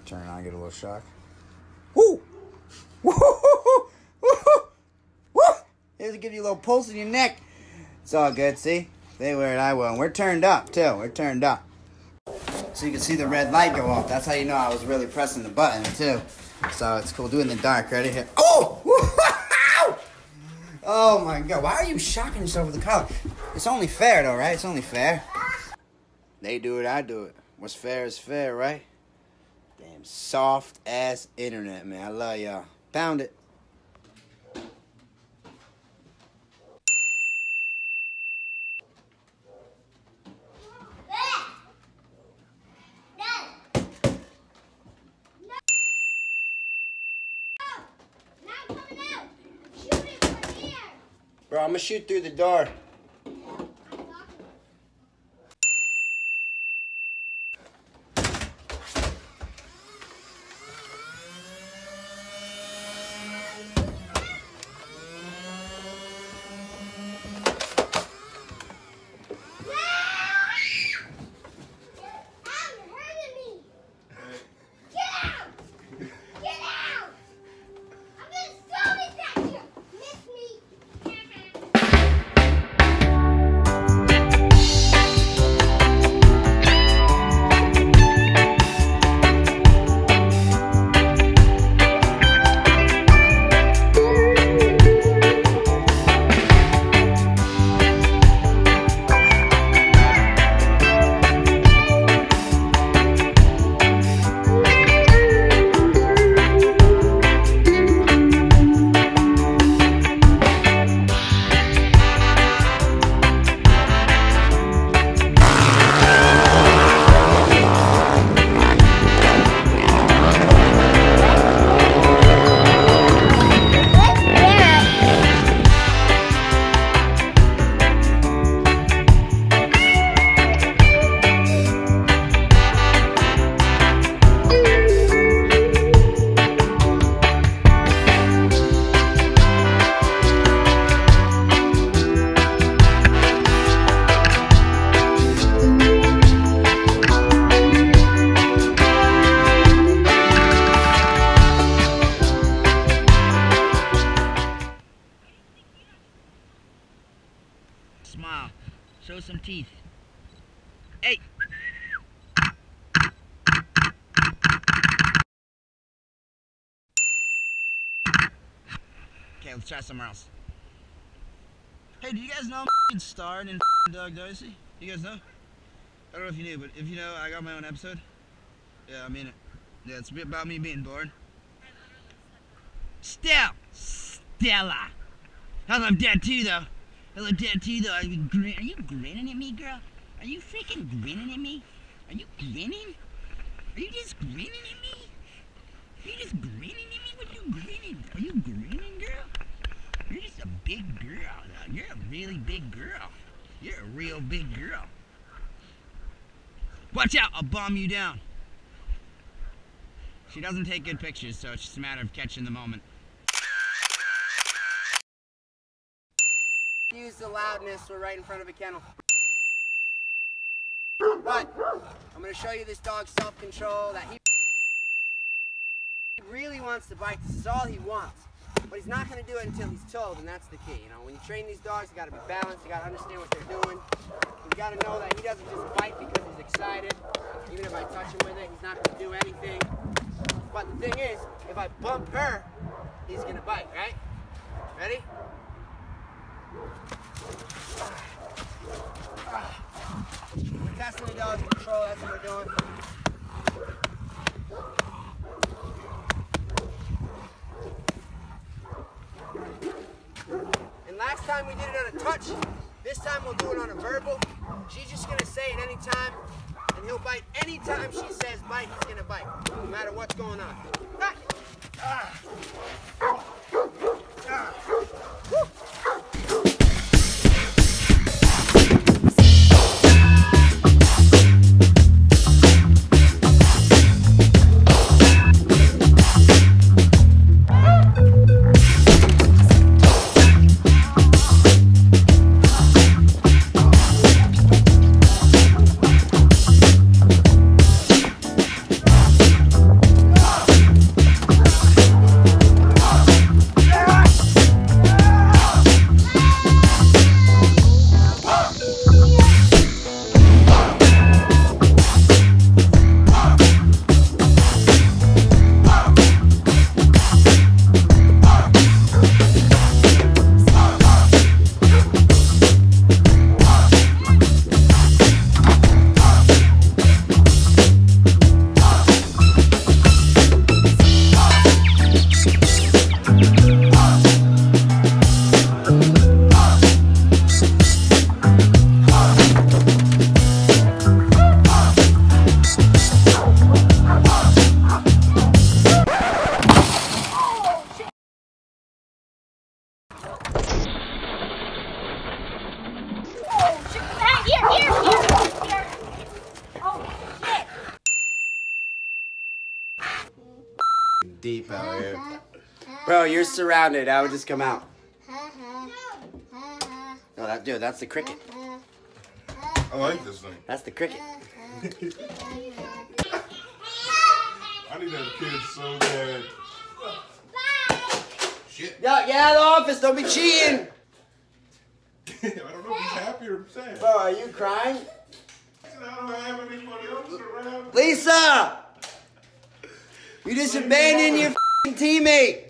Turn it on, get a little shock. Woo! Woo! Woo! Woo! Here's to give you a little pulse in your neck. It's all good, see? They wear it, I will. And we're turned up, too. We're turned up. So you can see the red light go off. That's how you know I was really pressing the button, too. So it's cool. Do it in the dark. Ready? Here. Oh! Oh, my God. Why are you shocking yourself with the collar? It's only fair, though, right? It's only fair. They do it, I do it. What's fair is fair, right? Damn soft-ass internet, man. I love y'all. Pound it. Bro, I'm gonna shoot through the door. Smile. Show some teeth. Hey! Okay, let's try somewhere else. Hey, do you guys know I'm starred in Doug Darcy? You guys know? I don't know if you knew, but if you know, I got my own episode. Yeah, I mean it. Yeah, it's about me being born. Stella! Hell, I'm dead too, though. Hello, dead too, though. Are you grinning at me, girl? Are you freaking grinning at me? Are you grinning? Are you just grinning at me? Are you just grinning at me? What are you grinning? Are you grinning, girl? You're just a big girl. You're a really big girl. You're a real big girl. Watch out, I'll bomb you down. She doesn't take good pictures, so it's just a matter of catching the moment. Use the loudness, we're right in front of a kennel. But I'm going to show you this dog's self-control, that he really wants to bite. This is all he wants. But he's not going to do it until he's told, and that's the key. You know, when you train these dogs, you got to be balanced, you got to understand what they're doing. You got to know that he doesn't just bite because he's excited. Even if I touch him with it, he's not going to do anything. But the thing is, if I bump her, he's going to bite, right? Ready? We're testing the dog's control, that's what we're doing. And last time we did it on a touch, this time we'll do it on a verbal. She's just going to say it anytime, and he'll bite anytime she says bite, he's going to bite, no matter what's going on. Bro, you're surrounded. I would just come out. No, that's the cricket. I like this thing. That's the cricket. I need that kid so bad. Shit. Yo, get out of the office. Don't be cheating. I don't know if he's happy or sad. Bro, are you crying? I don't have anybody else around. Lisa! You just abandoned your f***ing teammate.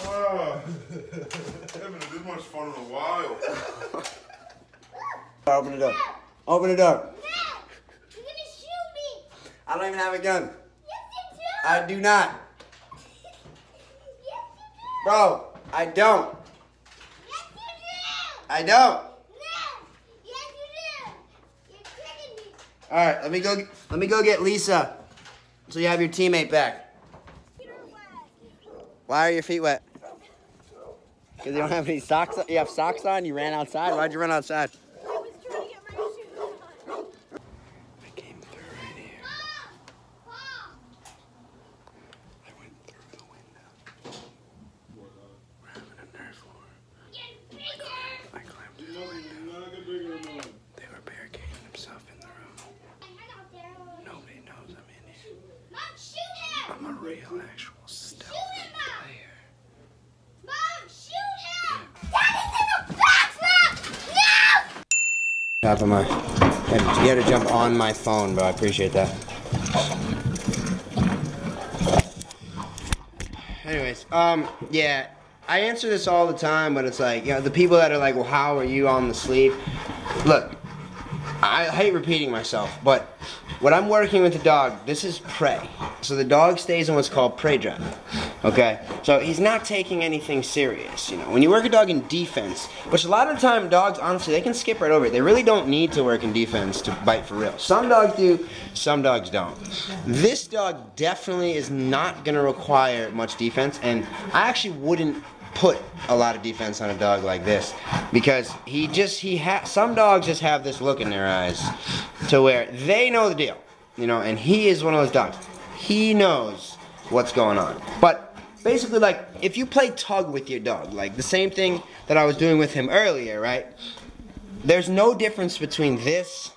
Haven't had this much fun in a while. Open the door. Open the door. No! You're gonna shoot me! I don't even have a gun. Yes, you do! I do not. Yes, you do! Bro, I don't. Yes, you do! I don't. No! Yes, you do! You're tricking me! Alright, let me go get Lisa. So you have your teammate back. You're wet. Why are your feet wet? Because you don't have any socks on? You have socks on? You ran outside? Why'd you run outside? I was trying to get my shoes on. I came through right here. Mom! I went through the window. We're having a nerf war. Get bigger! I climbed through the window. They were barricading themselves in the room. Nobody knows I'm in here. Mom, shoot him! I'm a real, actual stealth Shoot him, Mom! player. Mom, shoot him! Daddy's in the bathroom! No! Top of my head. You had to jump on my phone, bro. I appreciate that. Anyways, yeah, I answer this all the time, but it's like, you know, the people that are like, well, how are you on the sleeve? Look, I hate repeating myself, but when I'm working with the dog, this is prey. So the dog stays in what's called prey drive. Okay? So he's not taking anything serious, you know. When you work a dog in defense, which a lot of the time dogs, honestly, they can skip right over it. They really don't need to work in defense to bite for real. Some dogs do, some dogs don't. This dog definitely is not going to require much defense, and I actually wouldn't put a lot of defense on a dog like this, because some dogs just have this look in their eyes to where they know the deal, you know, and he is one of those dogs. He knows what's going on. But basically, like, if you play tug with your dog, like the same thing that I was doing with him earlier, right? There's no difference between this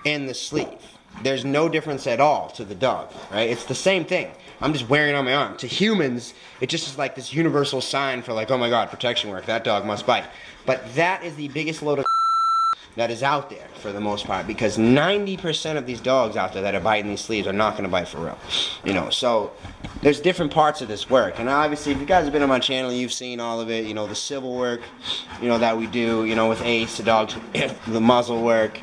and the sleeve. There's no difference at all to the dog, right? It's the same thing. I'm just wearing it on my arm. To humans, it just is like this universal sign for like, oh my God, protection work, that dog must bite. But that is the biggest load of that is out there for the most part, because 90% of these dogs out there that are biting these sleeves are not going to bite for real. You know, so there's different parts of this work. And obviously, if you guys have been on my channel, you've seen all of it, you know, the civil work, you know, that we do, you know, with Ace, the dogs, the muzzle work.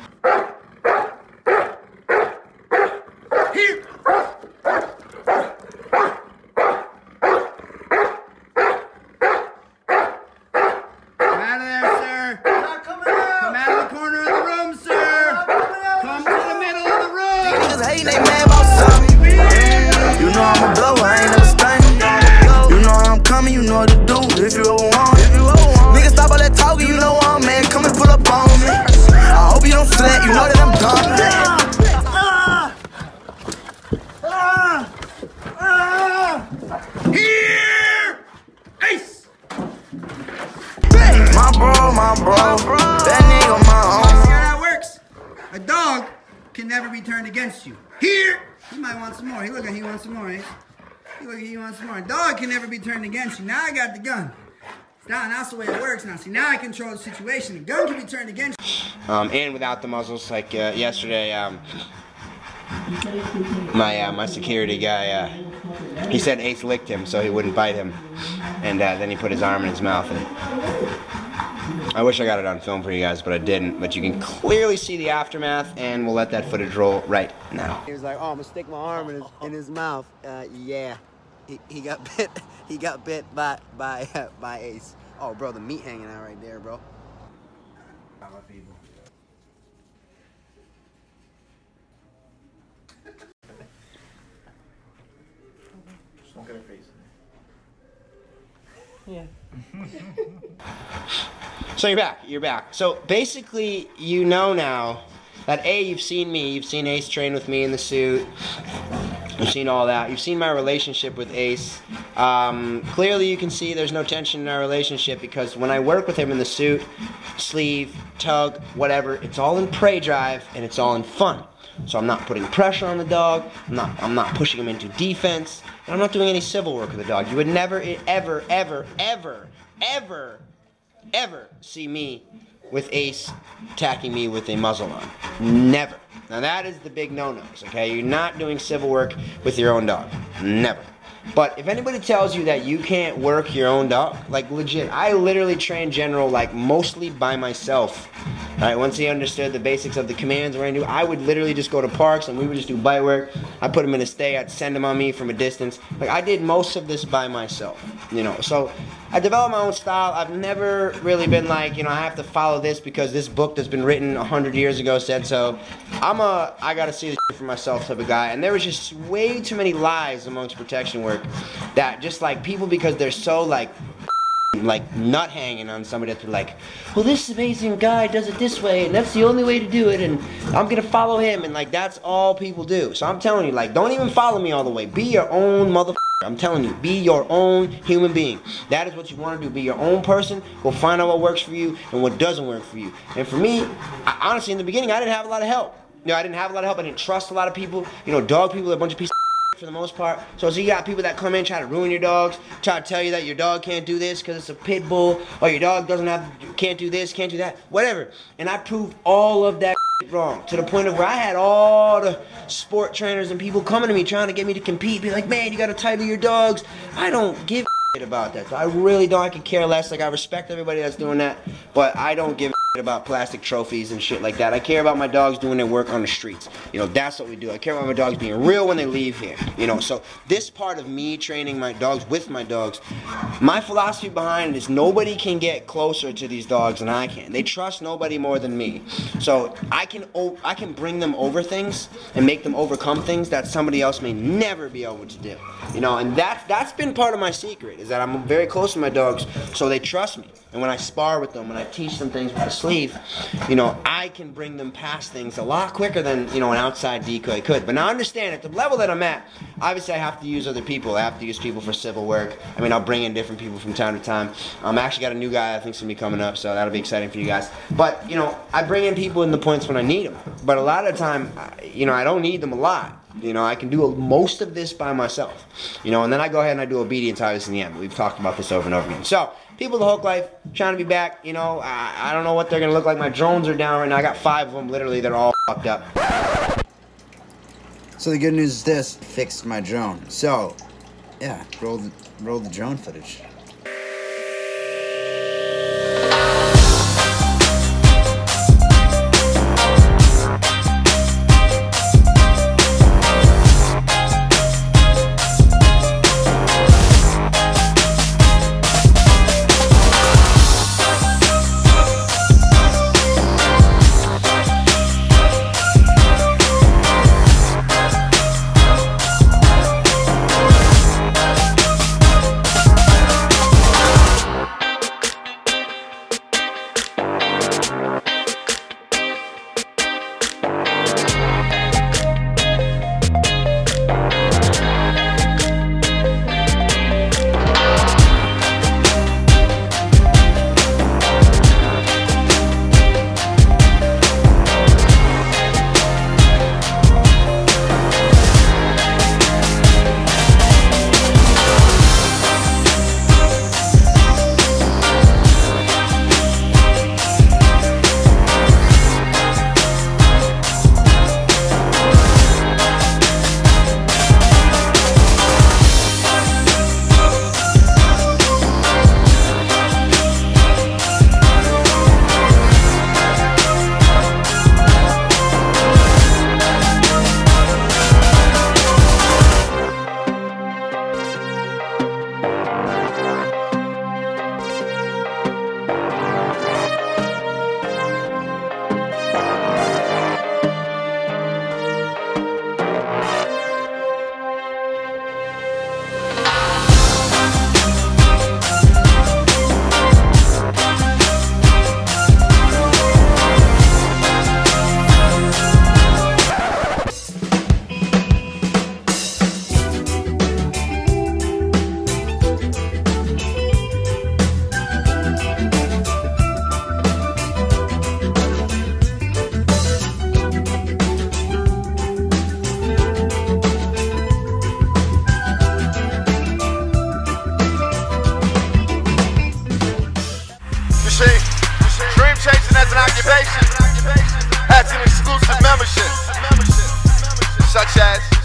A dog can never be turned against you. Here! He might want some more. He look like he wants some more, eh? He look like he wants some more. A dog can never be turned against you. Now I got the gun. That's the way it works now. See, now I control the situation. The gun can be turned against you. And without the muzzles, like yesterday, my security guy, he said Ace licked him so he wouldn't bite him. And then he put his arm in his mouth. And I wish I got it on film for you guys, but I didn't. But you can clearly see the aftermath, and we'll let that footage roll right now. He was like, "Oh, I'm gonna stick my arm in his mouth." Yeah, he got bit. He got bit by Ace. Oh, bro, the meat hanging out right there, bro. My people. Just don't get her face in there. Yeah. So you're back. So basically, you know now that A, you've seen me, you've seen Ace train with me in the suit. You've seen all that. You've seen my relationship with Ace. Clearly you can see there's no tension in our relationship because when I work with him in the suit, sleeve, tug, whatever, it's all in prey drive and it's all in fun. So I'm not putting pressure on the dog. I'm not pushing him into defense. And I'm not doing any civil work with the dog. You would never, ever, ever, ever, ever, ever see me with Ace attacking me with a muzzle on. Never. Now that is the big no-nos, okay? You're not doing civil work with your own dog. Never. But if anybody tells you that you can't work your own dog, like legit, I literally train General like mostly by myself. Alright, once he understood the basics of the commands where I knew, I would literally just go to parks and we would just do bite work. I'd put him in a stay, I'd send him on me from a distance. Like I did most of this by myself, you know. So I developed my own style. I've never really been like, you know, I have to follow this because this book that's been written 100 years ago said so. I gotta see this for myself type of guy. And there was just way too many lies amongst protection work that just like people, because they're so like nut hanging on somebody that's like, well, this amazing guy does it this way and that's the only way to do it and I'm gonna follow him, and like that's all people do. So I'm telling you, like, don't even follow me all the way. Be your own motherfucker. I'm telling you, be your own human being. That is what you want to do. Be your own person. Go find out what works for you and what doesn't work for you. And for me, honestly, in the beginning, I didn't have a lot of help. You know, I didn't have a lot of help. I didn't trust a lot of people. You know, dog people are a bunch of pieces of for the most part. So you got people that come in, try to ruin your dogs, try to tell you that your dog can't do this because it's a pit bull, or your dog can't do this, can't do that, whatever. And I proved all of that wrong, to the point of where I had all the sport trainers and people coming to me trying to get me to compete, be like, man, you gotta title your dogs. I don't give a about that. So I really don't. I could care less. Like, I respect everybody that's doing that, but I don't give a about plastic trophies and shit like that. I care about my dogs doing their work on the streets. You know, that's what we do. I care about my dogs being real when they leave here. You know, so this part of me training my dogs with my dogs, my philosophy behind it is nobody can get closer to these dogs than I can. They trust nobody more than me. So I can bring them over things and make them overcome things that somebody else may never be able to do. You know, and that's been part of my secret, is that I'm very close to my dogs, so they trust me. And when I spar with them, when I teach them things with the sleeve, you know, I can bring them past things a lot quicker than, you know, an outside decoy could. But now understand, at the level that I'm at, obviously I have to use other people. I have to use people for civil work. I mean, I'll bring in different people from time to time. I actually got a new guy I think's gonna be coming up, so that'll be exciting for you guys. But, you know, I bring in people in the points when I need them. But a lot of the time, you know, I don't need them a lot. You know, I can do most of this by myself. You know, and then I go ahead and I do obedience obviously in the end. We've talked about this over and over again. So, people of the Hulk life, trying to be back, you know, I don't know what they're going to look like. My drones are down right now. I got 5 of them, literally, they're all fucked up. So the good news is this, fixed my drone. So, yeah, roll the drone footage. as an occupation, has an exclusive membership, such as